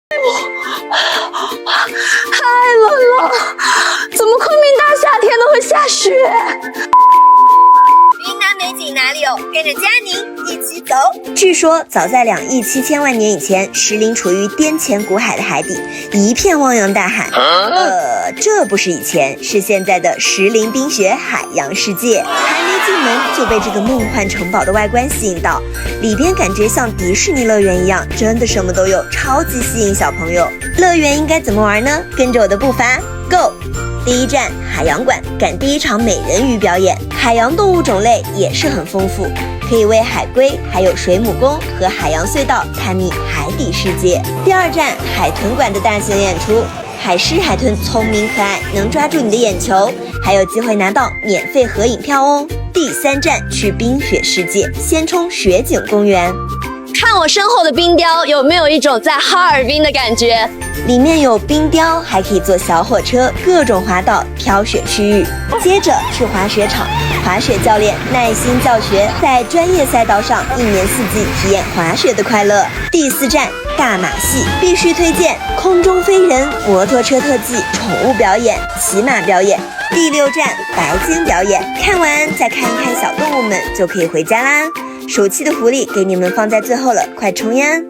太冷了，怎么昆明大夏天都会下雪？云南美景哪里有？跟着佳宁一起走。据说早在2亿7千万年以前，石林处于滇黔古海的海底，一片汪洋大海。这不是以前，是现在的石林冰雪海洋世界。还没进门就被这个梦幻城堡的外观吸引到，里边感觉像迪士尼乐园一样，真的什么都有，超级吸引小朋友。乐园应该怎么玩呢？跟着我的步伐 ，Go！ 第一站海洋馆，赶第一场美人鱼表演。海洋动物种类也是很丰富，可以喂海龟，还有水母公和海洋隧道探秘海底世界。第二站海豚馆的大型演出，海狮海豚聪明可爱，能抓住你的眼球，还有机会拿到免费合影票哦。第三站去冰雪世界，先冲雪景公园。看我身后的冰雕，有没有一种在哈尔滨的感觉？里面有冰雕，还可以坐小火车，各种滑道、飘雪区域。接着去滑雪场，滑雪教练耐心教学，在专业赛道上1年4季体验滑雪的快乐。第4站大马戏，必须推荐空中飞人、摩托车特技、宠物表演、骑马表演。第6站白鲸表演，看完再看一看小动物们，就可以回家啦。暑期的福利给你们放在最后了，快冲呀！